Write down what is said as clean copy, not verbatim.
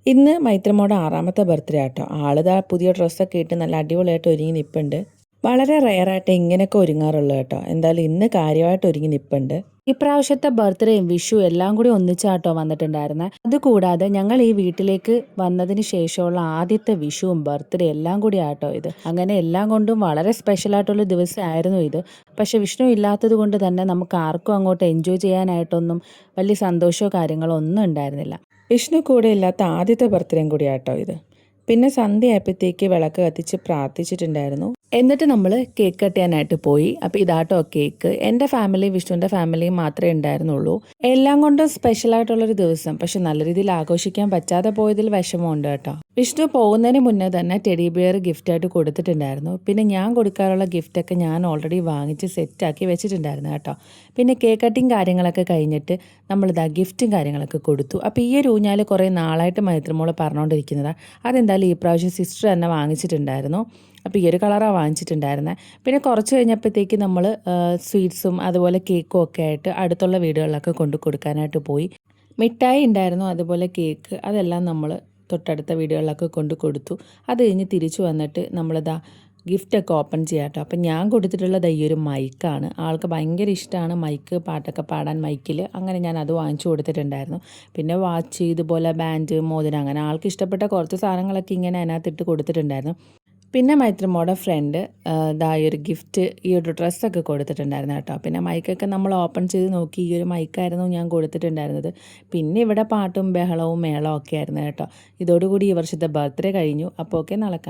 ഇന്ന് മൈത്രമോടെ 6ാമത്തെ ബർത്ത്ഡേ ആട്ടോ. ആളിതാ പുതിയ ഡ്രസ്സൊക്കെ ഇട്ട് നല്ല അടിപൊളിയായിട്ട് ഒരുങ്ങി നിൽപ്പുണ്ട്. വളരെ റെയറായിട്ട് ഇങ്ങനെയൊക്കെ ഒരുങ്ങാറുള്ളൂ കേട്ടോ. എന്തായാലും ഇന്ന് കാര്യമായിട്ട് ഒരുങ്ങി നിൽപ്പുണ്ട്. ഇപ്രാവശ്യത്തെ ബർത്ത്ഡേയും വിഷു എല്ലാം കൂടി ഒന്നിച്ചാട്ടോ വന്നിട്ടുണ്ടായിരുന്നത്. അതുകൂടാതെ ഞങ്ങൾ ഈ വീട്ടിലേക്ക് വന്നതിന് ശേഷമുള്ള ആദ്യത്തെ വിഷുവും ബർത്ത്ഡേ എല്ലാം കൂടി ആട്ടോ ഇത്. അങ്ങനെ എല്ലാം കൊണ്ടും വളരെ സ്പെഷ്യലായിട്ടുള്ള ദിവസമായിരുന്നു ഇത്. പക്ഷെ വിഷ്ണു ഇല്ലാത്തത് കൊണ്ട് തന്നെ നമുക്ക് ആർക്കും അങ്ങോട്ട് എൻജോയ് ചെയ്യാനായിട്ടൊന്നും വലിയ സന്തോഷമോ കാര്യങ്ങളോ ഒന്നും ഉണ്ടായിരുന്നില്ല. വിഷ്ണു കൂടെ ഇല്ലാത്ത ആദ്യത്തെ ബർത്ത്ഡേയും കൂടി ആട്ടോ ഇത്. പിന്നെ സന്ധ്യയായപ്പോഴത്തേക്ക് വിളക്ക് കത്തിച്ച് പ്രാർത്ഥിച്ചിട്ടുണ്ടായിരുന്നു. എന്നിട്ട് നമ്മൾ കേക്ക് കട്ട് ചെയ്യാനായിട്ട് പോയി. അപ്പോൾ ഇതാട്ടോ കേക്ക്. എൻ്റെ ഫാമിലി വിഷ്ണുവിൻ്റെ ഫാമിലിയും മാത്രമേ ഉണ്ടായിരുന്നുള്ളൂ. എല്ലാം കൊണ്ടും സ്പെഷ്യലായിട്ടുള്ളൊരു ദിവസം. പക്ഷെ നല്ല രീതിയിൽ ആഘോഷിക്കാൻ പറ്റാതെ പോയതിൽ വിഷമമുണ്ട് കേട്ടോ. വിഷ്ണു പോകുന്നതിന് മുന്നേ തന്നെ ടെഡി ബിയർ ഗിഫ്റ്റായിട്ട് കൊടുത്തിട്ടുണ്ടായിരുന്നു. പിന്നെ ഞാൻ കൊടുക്കാറുള്ള ഗിഫ്റ്റൊക്കെ ഞാൻ ഓൾറെഡി വാങ്ങിച്ച് സെറ്റാക്കി വെച്ചിട്ടുണ്ടായിരുന്നു കേട്ടോ. പിന്നെ കേക്ക് കട്ടിങ് കാര്യങ്ങളൊക്കെ കഴിഞ്ഞിട്ട് നമ്മളിതാ ഗിഫ്റ്റും കാര്യങ്ങളൊക്കെ കൊടുത്തു. അപ്പോൾ ഈ ഒരു ഊഞ്ഞാൽ കുറേ നാളായിട്ട് മൈത്രമോള് പറഞ്ഞുകൊണ്ടിരിക്കുന്നതാണ്. അതെന്തായാലും ഈ പ്രാവശ്യം സിസ്റ്റർ തന്നെ വാങ്ങിച്ചിട്ടുണ്ടായിരുന്നു. അപ്പോൾ ഈ ഒരു കളറാണ് വാങ്ങിച്ചിട്ടുണ്ടായിരുന്നത്. പിന്നെ കുറച്ച് കഴിഞ്ഞപ്പോഴത്തേക്ക് നമ്മൾ സ്വീറ്റ്സും അതുപോലെ കേക്കും ഒക്കെ ആയിട്ട് അടുത്തുള്ള വീടുകളിലൊക്കെ കൊണ്ടു കൊടുക്കാനായിട്ട് പോയി. മിഠായി ഉണ്ടായിരുന്നു, അതുപോലെ കേക്ക്, അതെല്ലാം നമ്മൾ തൊട്ടടുത്ത വീടുകളിലൊക്കെ കൊണ്ട് കൊടുത്തു. അത് കഴിഞ്ഞ് തിരിച്ചു വന്നിട്ട് നമ്മളിതാ ഗിഫ്റ്റൊക്കെ ഓപ്പൺ ചെയ്യാം കേട്ടോ. അപ്പം ഞാൻ കൊടുത്തിട്ടുള്ളത് ഈ ഒരു മൈക്കാണ്. ആൾക്ക് ഭയങ്കര ഇഷ്ടമാണ് മൈക്ക്, പാട്ടൊക്കെ പാടാൻ മൈക്കിൽ. അങ്ങനെ ഞാൻ അത് വാങ്ങിച്ചു കൊടുത്തിട്ടുണ്ടായിരുന്നു. പിന്നെ വാച്ച്, ഇതുപോലെ ബാൻഡ്, മോതിരം, അങ്ങനെ ആൾക്ക് ഇഷ്ടപ്പെട്ട കുറച്ച് സാധനങ്ങളൊക്കെ ഇങ്ങനെ അതിനകത്തിട്ട് കൊടുത്തിട്ടുണ്ടായിരുന്നു. പിന്നെ മൈത്രമോടെ ഫ്രണ്ട് ഈ ഒരു ഗിഫ്റ്റ്, ഈ ഒരു ഡ്രസ്സൊക്കെ കൊടുത്തിട്ടുണ്ടായിരുന്നു കേട്ടോ. പിന്നെ മൈക്കൊക്കെ നമ്മൾ ഓപ്പൺ ചെയ്ത് നോക്കി, ഈ ഒരു മൈക്കായിരുന്നു ഞാൻ കൊടുത്തിട്ടുണ്ടായിരുന്നത്. പിന്നെ ഇവിടെ പാട്ടും ബഹളവും മേളവും ഒക്കെ ആയിരുന്നു കേട്ടോ. ഇതോടുകൂടി ഈ വർഷത്തെ ബർത്ത്ഡേ കഴിഞ്ഞു. അപ്പോൾ ഓക്കെ, നാളെ കാണാം.